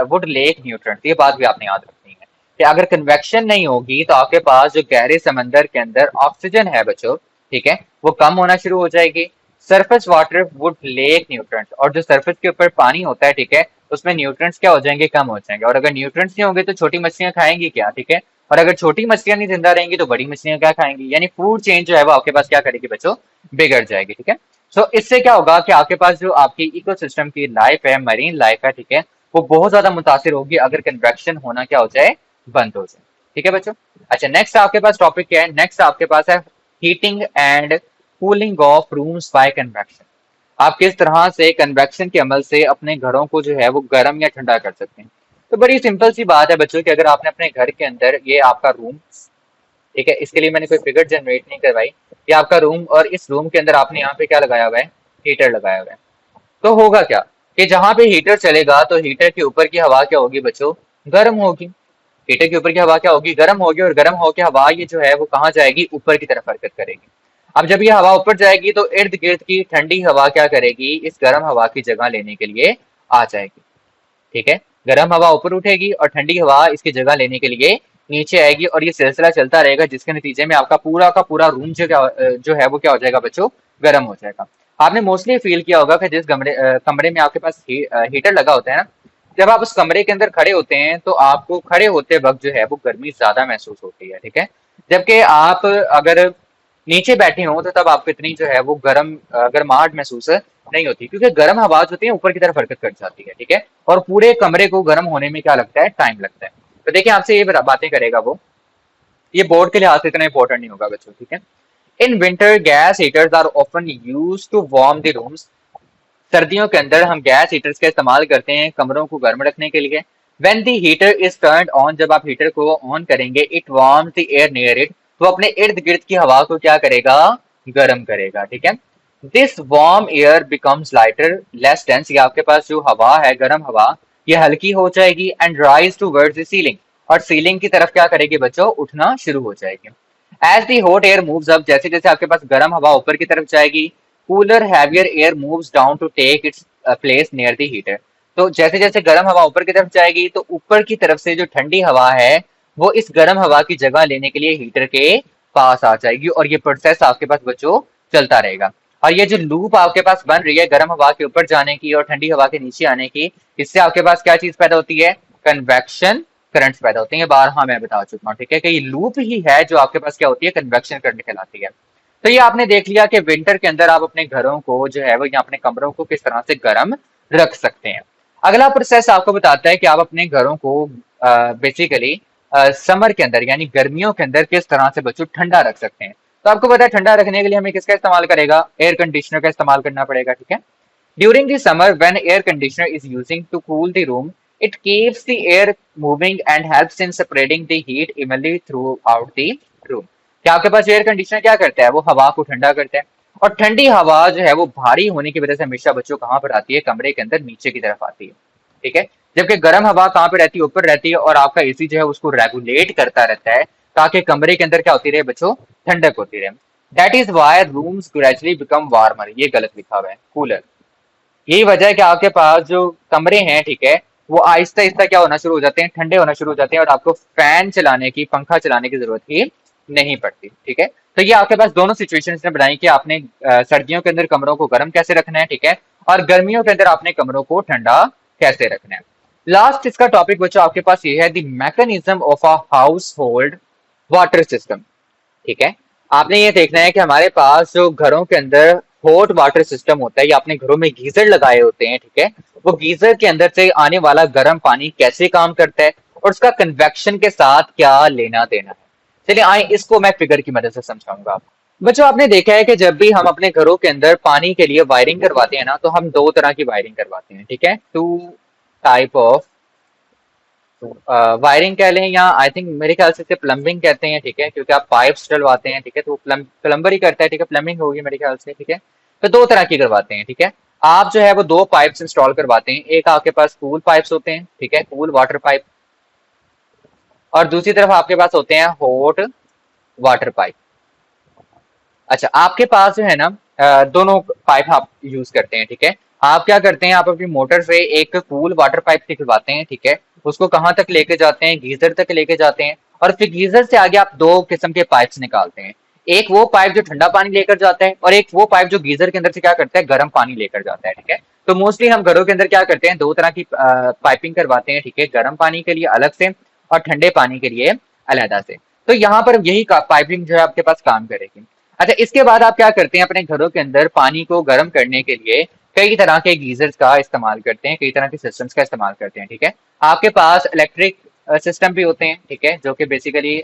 would lake nutrients. ये बात भी आपने याद रखनी है कि अगर कन्वेक्शन नहीं होगी तो आपके पास जो गहरे समंदर के अंदर ऑक्सीजन है बच्चों, ठीक है, वो कम होना शुरू हो जाएगी। Surface water would lake nutrients, और जो सरफेस के ऊपर पानी होता है, ठीक है, उसमें न्यूट्रिएंट्स क्या हो जाएंगे, कम हो जाएंगे, और अगर न्यूट्रिएंट्स नहीं होंगे तो छोटी मछलियां खाएंगी क्या, ठीक है, और अगर छोटी मछलियां नहीं जिंदा रहेंगी तो बड़ी मछलियां क्या खाएंगी, यानी फूड चेन जो है वो आपके पास क्या करेगी बच्चों, बिगड़ जाएगी, ठीक है। सो इससे क्या होगा कि आपके पास जो आपकी इकोसिस्टम की लाइफ है, मरीन लाइफ है, ठीक है, वो बहुत ज्यादा मुतासिर होगी अगर कन्वेक्शन होना क्या हो जाए, बंद हो जाए, ठीक है बच्चों। अच्छा, नेक्स्ट आपके पास टॉपिक क्या है, नेक्स्ट आपके पास है heating and cooling of rooms by convection. आप किस तरह से कन्वेक्शन के अमल से अपने घरों को जो है वो गर्म या ठंडा कर सकते हैं। तो बड़ी सिंपल सी बात है बच्चों कि अगर आपने अपने घर के अंदर, ये आपका रूम, ठीक है, इसके लिए मैंने कोई फिगर जनरेट नहीं करवाई, ये आपका रूम, और इस रूम के अंदर आपने यहाँ पे क्या लगाया हुआ है, हीटर लगाया हुआ है। तो होगा क्या कि जहां पे हीटर चलेगा तो हीटर के ऊपर की हवा क्या होगी बच्चों, गर्म होगी। हीटर के ऊपर की हवा क्या होगी, गर्म होगी, और गर्म होकर हवा ये जो है वो कहाँ जाएगी, ऊपर की तरफ हरकत करेगी। अब जब ये हवा ऊपर जाएगी तो इर्द गिर्द की ठंडी हवा क्या करेगी, इस गर्म हवा की जगह लेने के लिए आ जाएगी, ठीक है। गर्म हवा ऊपर उठेगी और ठंडी हवा इसकी जगह लेने के लिए नीचे आएगी, और ये सिलसिला चलता रहेगा, जिसके नतीजे में आपका पूरा का पूरा रूम जो है वो क्या हो जाएगा बच्चों, गर्म हो जाएगा। आपने मोस्टली फील किया होगा कि जिस कमरे में आपके पास हीटर लगा होता है ना, जब आप उस कमरे के अंदर खड़े होते हैं तो आपको खड़े होते वक्त जो है वो गर्मी ज्यादा महसूस होती है, ठीक है। जबकि आप अगर नीचे बैठे हो तो तब आपको इतनी जो है वो गर्माहट महसूस नहीं होती, क्योंकि गर्म हवा जो होती है ऊपर की तरफ हरकत कर जाती है, ठीक है, और पूरे कमरे को गर्म होने में क्या लगता है, टाइम लगता है। तो देखिए आपसे ये बातें करेगा वो, ये बोर्ड के लिहाज से इतना इंपॉर्टेंट नहीं होगा बच्चों, ठीक है। In winter gas heaters are often use to warm the rooms. सर्दियों के अंदर हम गैस हीटर्स का इस्तेमाल करते हैं कमरों को गर्म रखने के लिए। When the heater is turned on, जब आप हीटर को ऑन करेंगे, it warms the air near it, तो अपने इर्द गिर्द की हवा को क्या करेगा, गर्म करेगा, ठीक है। This warm air becomes lighter less dense, ये आपके पास जो हवा है, गर्म हवा, ये हल्की हो जाएगी, and rise towards the ceiling, और सीलिंग की तरफ क्या करेगी बच्चों, उठना शुरू हो जाएगी। As the hot air moves up, जैसे जैसे आपके पास गर्म हवा ऊपर की तरफ जाएगी, cooler heavier air moves down to take its place near the heater. तो जैसे जैसे गर्म हवा ऊपर की तरफ जाएगी तो ऊपर की तरफ से जो ठंडी हवा है वो इस गर्म हवा की जगह लेने के लिए हीटर के पास आ जाएगी, और ये प्रोसेस आपके पास बच्चों चलता रहेगा। और ये जो लूप आपके पास बन रही है गर्म हवा के ऊपर जाने की और ठंडी हवा के नीचे आने की, इससे आपके पास क्या चीज पैदा होती है, कन्वेक्शन करंट्स पैदा होते हैं। बार हाँ मैं बता चुका हूँ, ठीक है, कि ये लूप ही है जो आपके पास क्या होती है, कन्वेक्शन करंट कहलाती है। तो ये आपने देख लिया कि विंटर के अंदर आप अपने घरों को जो है वो या अपने कमरों को किस तरह से गर्म रख सकते हैं। अगला प्रोसेस आपको बताता है कि आप अपने घरों को बेसिकली समर के अंदर यानी गर्मियों के अंदर किस तरह से बच्चों ठंडा रख सकते हैं। तो आपको पता है ठंडा रखने के लिए हमें किसका इस्तेमाल करेगा, एयर कंडीशनर का इस्तेमाल करना पड़ेगा, ठीक है। During the summer when air conditioner is using to cool the room, it keeps the air moving and helps in spreading the heat evenly throughout the room। क्या आपके पास एयर कंडीशनर क्या करता है, वो हवा को ठंडा करता है, और ठंडी हवा जो है वो भारी होने की वजह से हमेशा बच्चों कहाँ पर आती है, कमरे के अंदर नीचे की तरफ आती है, ठीक है। जबकि गर्म हवा कहाँ पे रहती है, ऊपर रहती है, और आपका एसी जो है उसको रेगुलेट करता रहता है ताकि कमरे के अंदर क्या होती रहे बच्चों, ठंडक होती रहे। That is why rooms gradually become warmer, ये गलत लिखा हुआ है, कूलर। यही वजह है कि आपके पास जो कमरे हैं, ठीक है, वो आहिस्ता आहिस्ता क्या होना शुरू हो जाते हैं, ठंडे होना शुरू हो जाते हैं, और आपको फैन चलाने की, पंखा चलाने की जरूरत ही नहीं पड़ती। ठीक है, तो ये आपके पास दोनों सिचुएशंस ने बनाई कि आपने सर्दियों के अंदर कमरों को गर्म कैसे रखना है, ठीक है, और गर्मियों के अंदर आपने कमरों को ठंडा कैसे रखना है। लास्ट इसका टॉपिक बच्चों आपके पास ये है, the mechanism of a house hold water system. ठीक है, आपने ये देखना है कि हमारे पास जो घरों के अंदर हॉट वाटर सिस्टम होता है, या अपने घरों में गीजर लगाए होते हैं, ठीक है, वो गीजर के अंदर से आने वाला गर्म पानी कैसे काम करता है और उसका कन्वेक्शन के साथ क्या लेना देना है। चलिए आए इसको मैं फिगर की मदद से समझाऊंगा आपको। बच्चों आपने देखा है कि जब भी हम अपने घरों के अंदर पानी के लिए वायरिंग करवाते हैं ना, तो हम दो तरह की वायरिंग करवाते हैं, ठीक है, टू टाइप ऑफ वायरिंग कह लें, या आई थिंक मेरे ख्याल से इसे प्लम्बिंग कहते हैं, ठीक है, क्योंकि आप पाइप्स डलवाते हैं, ठीक है, तो प्लम्बर ही करता है, ठीक है, प्लम्बिंग होगी मेरे ख्याल से, ठीक है। तो दो तरह की करवाते हैं, ठीक है। आप जो है वो दो पाइप्स इंस्टॉल करवाते हैं, एक आपके पास कूल पाइप्स होते हैं, ठीक है, कूल वाटर पाइप, और दूसरी तरफ आपके पास होते हैं हॉट वाटर पाइप। अच्छा, आपके पास जो है ना दोनों पाइप आप यूज करते हैं, ठीक है। आप क्या करते हैं, आप अपनी मोटर से एक कूल वाटर पाइप निकलवाते हैं, ठीक है, उसको कहाँ तक लेके जाते हैं, गीजर तक लेके जाते हैं, और फिर गीजर से आगे आप दो किस्म के पाइप्स निकालते हैं। एक वो पाइप जो ठंडा पानी लेकर जाता है, और एक वो पाइप जो गीजर के अंदर से क्या करता है, गर्म पानी लेकर जाता है, ठीक है। तो मोस्टली हम घरों के अंदर क्या करते हैं, दो तरह की पाइपिंग करवाते हैं, ठीक है, गर्म पानी के लिए अलग से और ठंडे पानी के लिए अलहदा से। तो यहाँ पर यही पाइपिंग जो है आपके पास काम करेगी। अच्छा, इसके बाद आप क्या करते हैं, अपने घरों के अंदर पानी को गर्म करने के लिए कई तरह के गीजर्स का इस्तेमाल करते हैं, कई तरह के सिस्टम्स का इस्तेमाल करते हैं, ठीक है। आपके पास इलेक्ट्रिक सिस्टम भी होते हैं, ठीक है, जो कि बेसिकली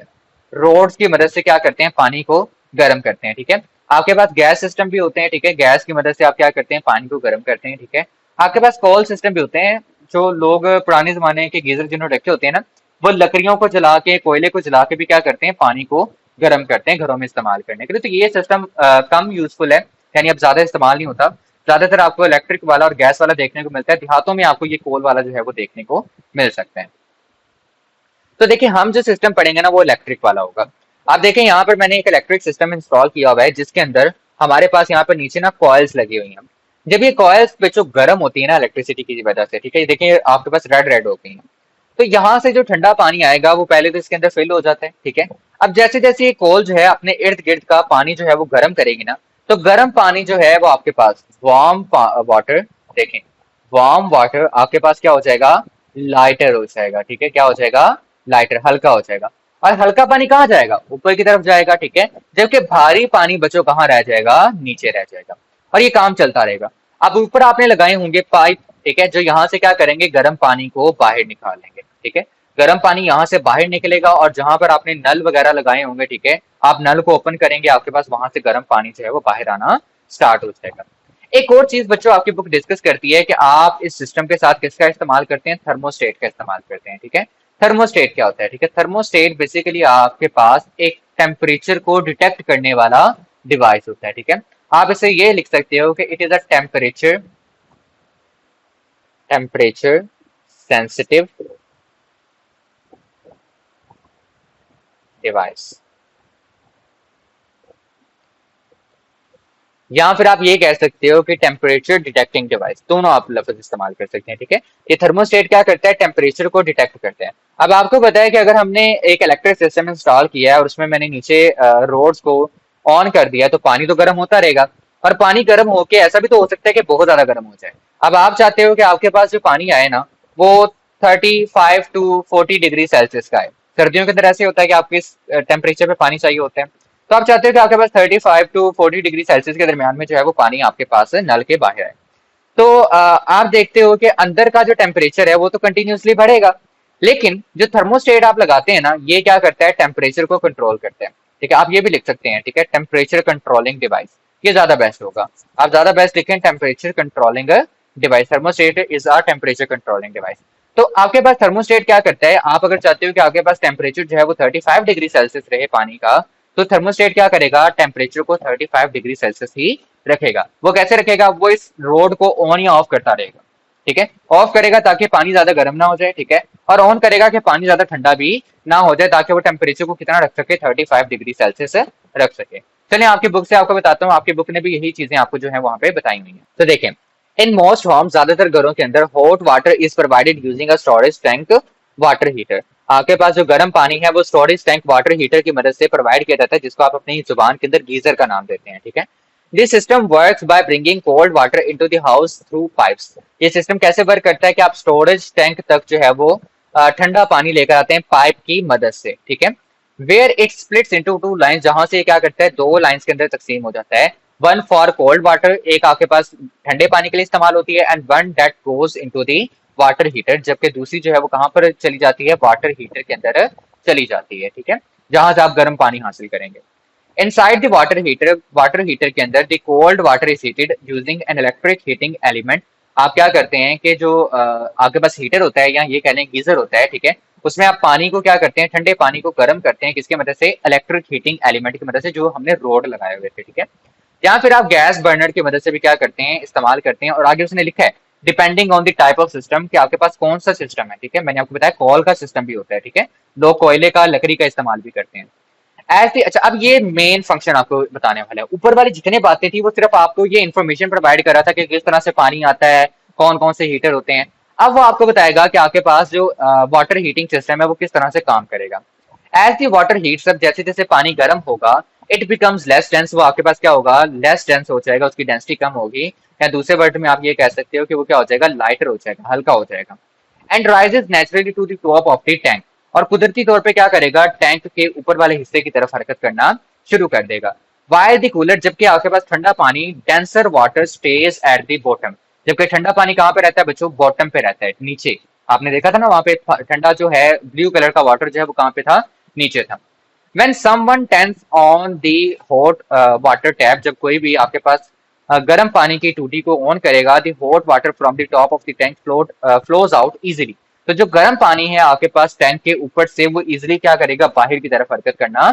रोड्स की मदद से क्या करते हैं, पानी को गर्म करते हैं, ठीक है। आपके पास गैस सिस्टम भी होते हैं, ठीक है, गैस की मदद से आप क्या करते हैं, पानी को गर्म करते हैं, ठीक है। आपके पास कोल सिस्टम भी होते हैं, जो लोग पुराने जमाने के गीजर जिन्होंने रखे होते हैं ना, वो लकड़ियों को जला के, कोयले को जला के भी क्या करते हैं, पानी को गर्म करते हैं घरों में इस्तेमाल करने के लिए। तो ये सिस्टम कम यूजफुल है, यानी अब ज्यादा इस्तेमाल नहीं होता। ज्यादातर आपको इलेक्ट्रिक वाला और गैस वाला देखने को मिलता है, देहातों में आपको ये कोल वाला जो है वो देखने को मिल सकता है। तो देखिए, हम जो सिस्टम पढ़ेंगे ना वो इलेक्ट्रिक वाला होगा। आप देखें, यहाँ पर मैंने एक इलेक्ट्रिक सिस्टम इंस्टॉल किया हुआ है, जिसके अंदर हमारे पास यहाँ पर नीचे ना कॉइल्स लगी हुई हैं। जब ये कॉइल्स पे जो गर्म होती है ना इलेक्ट्रिसिटी की वजह से, ठीक है, देखिए आपके पास रेड रेड हो गई है, तो यहाँ से जो ठंडा पानी आएगा वो पहले तो इसके अंदर फिल हो जाता है, ठीक है। अब जैसे जैसे ये कोल जो है अपने इर्द गिर्द का पानी जो है वो गर्म करेगी ना, तो गर्म पानी जो है वो आपके पास वार्म वाटर, देखें, वार्म वाटर आपके पास क्या हो जाएगा, लाइटर हो जाएगा, ठीक है, क्या हो जाएगा, लाइटर, हल्का हो जाएगा। और हल्का पानी कहाँ जाएगा, ऊपर की तरफ जाएगा, ठीक है, जबकि भारी पानी बच्चों कहाँ रह जाएगा, नीचे रह जाएगा। और ये काम चलता रहेगा। अब ऊपर आपने लगाए होंगे पाइप, ठीक है, जो यहाँ से क्या करेंगे, गर्म पानी को बाहर निकालेंगे, ठीक है। गर्म पानी यहाँ से बाहर निकलेगा, और जहां पर आपने नल वगैरह लगाए होंगे, ठीक है, आप नल को ओपन करेंगे, आपके पास वहां से गर्म पानी जो है वो बाहर आना स्टार्ट हो जाएगा। एक और चीज बच्चों आपकी बुक डिस्कस करती है कि आप इस सिस्टम के साथ किसका इस्तेमाल करते हैं, थर्मोस्टेट का इस्तेमाल करते हैं, ठीक है। थर्मोस्टेट क्या होता है, ठीक है, थर्मोस्टेट बेसिकली आपके पास एक टेम्परेचर को डिटेक्ट करने वाला डिवाइस होता है, ठीक है। आप इसे ये लिख सकते हो कि it is a temperature sensitive device, या फिर आप ये कह सकते हो कि टेम्परेचर डिटेक्टिंग डिवाइस, दोनों आप लफ्ज इस्तेमाल कर सकते हैं, ठीक है। ये थर्मोस्टेट क्या करता है, टेम्परेचर को डिटेक्ट करता है। अब आपको पता है कि अगर हमने एक इलेक्ट्रिक सिस्टम इंस्टॉल किया है और उसमें मैंने नीचे रोड्स को ऑन कर दिया है, तो पानी तो गर्म होता रहेगा, और पानी गर्म होके ऐसा भी तो हो सकता है कि बहुत ज्यादा गर्म हो जाए। अब आप चाहते हो कि आपके पास जो पानी आए ना वो 35 to 40 डिग्री सेल्सियस का है। सर्दियों के अंदर ऐसे होता है कि आपको इस टेम्परेचर पे पानी चाहिए होता है, तो आप चाहते हो कि आपके पास 35 to 40 डिग्री सेल्सियस के दरमियान में जो है वो पानी आपके पास नल के बाहर आए। तो आप देखते हो कि अंदर का जो टेम्परेचर है वो तो कंटिन्यूसली बढ़ेगा, लेकिन जो थर्मोस्टेट आप लगाते हैं ना, ये क्या करता है, टेम्परेचर को कंट्रोल करता है, ठीक है। आप ये भी लिख सकते हैं, ठीक है, टेम्परेचर कंट्रोलिंग डिवाइस, ये ज्यादा बेस्ट होगा। आप ज्यादा बेस्ट लिखें, temperature controlling device, thermostat is a temperature controlling device. तो आपके पास थर्मोस्टेट क्या करता है, आप अगर चाहते हो कि आपके पास टेम्परेचर जो है वो 35 डिग्री सेल्सियस रहे पानी का, तो थर्मोस्टेट क्या करेगा, टेम्परेचर को 35 डिग्री सेल्सियस ही रखेगा। वो कैसे रखेगा, वो इस रोड को ऑन या ऑफ करता रहेगा, ठीक है। ऑफ करेगा ताकि पानी ज्यादा गर्म ना हो जाए, ठीक है, और ऑन करेगा कि पानी ज्यादा ठंडा भी ना हो जाए, ताकि वो टेम्परेचर को कितना रख सके, 35 डिग्री सेल्सियस रख सके। चलिए आपकी बुक से आपको बताता हूँ, आपकी बुक ने भी यही चीजें आपको जो है वहां पे बताई हुई है। तो देखें, इन मोस्ट होम, ज्यादातर घरों के अंदर hot water is provided using a storage tank water heater. आपके पास जो गर्म पानी है वो स्टोरेज टैंक वाटर हीटर की मदद से प्रोवाइड किया जाता है, जिसको आप अपनी जुबान के अंदर गीजर का नाम देते हैं, ठीक है। This system works by bringing cold water into the house through pipes. ये सिस्टम कैसे वर्क करता है कि आप स्टोरेज टैंक तक जो है वो ठंडा पानी लेकर आते हैं पाइप की मदद से, ठीक है। Where it splits into two lines, जहां से क्या करता है दो लाइंस के अंदर तकसीम हो जाता है। वन फॉर कोल्ड वाटर, एक आपके पास ठंडे पानी के लिए इस्तेमाल होती है, and one that goes into the water heater, जबकि दूसरी जो है वो कहां पर चली जाती है, वाटर हीटर के अंदर चली जाती है, ठीक है, जहां से आप गर्म पानी हासिल करेंगे। इनसाइड द वाटर हीटर के अंदर the cold water is heated using an electric heating element. आप क्या करते हैं कि जो आपके पास हीटर होता है या ये कह लें गीजर होता है, ठीक है, उसमें आप पानी को क्या करते हैं, ठंडे पानी को गर्म करते हैं, किसकी मदद से, इलेक्ट्रिक हीटिंग एलिमेंट की मदद से, जो हमने रोड लगाए हुए थे, ठीक है। या फिर आप गैस बर्नर की मदद से भी क्या करते हैं, इस्तेमाल करते हैं। और आगे उसने लिखा है depending on the type of system, कि आपके पास कौन सा सिस्टम है, ठीक है। मैंने आपको बताया कॉल का सिस्टम भी होता है, ठीक है, लोग कोयले का लकड़ी का इस्तेमाल भी करते हैं ऐसे। अच्छा, अब ये मेन फंक्शन आपको बताने वाला है। ऊपर वाली जितने बातें थी वो सिर्फ आपको ये इन्फॉर्मेशन प्रोवाइड कर रहा था कि किस तरह से पानी आता है, कौन कौन से हीटर होते हैं। अब वो आपको बताएगा कि आपके पास जो वाटर हीटिंग सिस्टम है वो किस तरह से काम करेगा। As the water heats up, जैसे जैसे पानी गर्म होगा, इट बिकम्स लेस डेंस, वो आपके पास क्या होगा, लेस डेंस हो जाएगा, उसकी डेंसिटी कम होगी, या दूसरे वर्ड में आप ये कह सकते हो कि वो क्या हो जाएगा, लाइटर हो जाएगा, हल्का हो जाएगा। And rises naturally to the top of the tank, और कुदरती तौर पे क्या करेगा, टैंक के ऊपर वाले हिस्से की तरफ हरकत करना शुरू कर देगा। वाइल द कूलर, जबकि आपके पास ठंडा पानी, denser water stage at the bottom, जबकि ठंडा पानी कहाँ पे रहता है बच्चों, बॉटम पे रहता है, नीचे। आपने देखा था ना वहां पे ठंडा जो है ब्लू कलर का वाटर जो है वो कहाँ पे था, नीचे था। When someone turns on the hot water tap, जब कोई भी आपके पास गर्म पानी की टूटी को ऑन करेगा, the hot water from the top of the tank flows out easily, तो जो गर्म पानी है आपके पास टैंक के ऊपर से वो इजिली क्या करेगा, बाहर की तरफ हरकत करना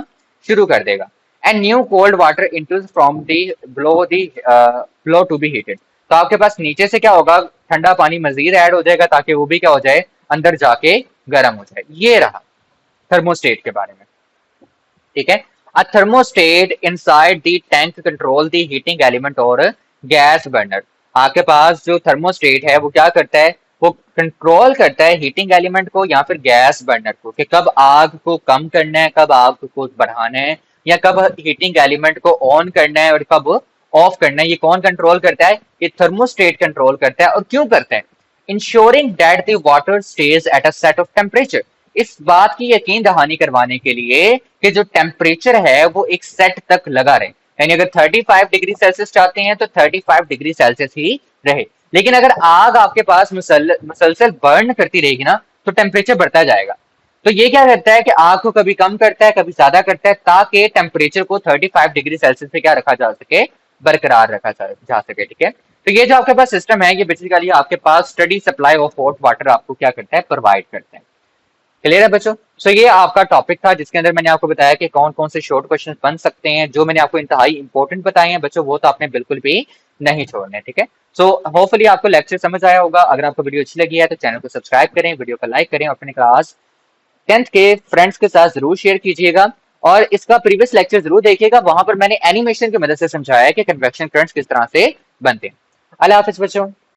शुरू कर देगा। And new cold water into from the below to be heated, तो आपके पास नीचे से क्या होगा, ठंडा पानी मजीद ऐड हो जाएगा ताकि वो भी क्या हो जाए, अंदर जाके गर्म हो जाए। ये रहा थर्मोस्टेट के बारे में, ठीक है। A thermostat inside the tank control the heating element और गैस बर्नर। आपके पास जो थर्मोस्टेट है वो क्या करता है, वो कंट्रोल करता है हीटिंग एलिमेंट को या फिर गैस बर्नर को, कि कब आग को कम करना है, कब आग को बढ़ाना है, या कब हीटिंग एलिमेंट को ऑन करना है और कब ऑफ करना है। ये कौन कंट्रोल करता है, ये थर्मोस्टेट कंट्रोल करता है। और क्यों करता है, ensuring that the water stage at a set of temperature, इस बात की यकीन दहानी करवाने के लिए कि जो टेम्परेचर है वो एक सेट तक लगा रहे, यानी अगर 35 डिग्री सेल्सियस चाहते हैं तो 35 डिग्री सेल्सियस ही रहे। लेकिन अगर आग आपके पास मुसलसल बर्न करती रहेगी ना, तो टेम्परेचर बढ़ता जाएगा। तो ये क्या करता है कि आग को कभी कम करता है, कभी ज्यादा करता है, ताकि टेम्परेचर को 35 डिग्री सेल्सियस पे क्या रखा जा सके, बरकरार रखा जा सके, ठीक है। तो ये जो आपके पास सिस्टम है, ये बेसिकली आपके पास steady supply of hot water आपको क्या करता है, प्रोवाइड करता है। क्लियर है बच्चों। सो ये आपका टॉपिक था जिसके अंदर मैंने आपको बताया कि कौन कौन से शॉर्ट क्वेश्चन बन सकते हैं। जो मैंने आपको इंतहाई इंपॉर्टेंट बताए हैं बच्चों, वो तो आपने बिल्कुल भी नहीं छोड़ने, ठीक है। सो होपफुली आपको लेक्चर समझ आया होगा। अगर आपको वीडियो अच्छी लगी है तो चैनल को सब्सक्राइब करें, वीडियो को लाइक करें, अपने क्लास 10th के फ्रेंड्स के साथ जरूर शेयर कीजिएगा, और इसका प्रीवियस लेक्चर जरूर देखिएगा। वहां पर मैंने एनिमेशन की मदद से समझाया है कि कन्वेक्शन करंट्स किस तरह से बनते हैं। अल्लाह हाफिज बच्चों।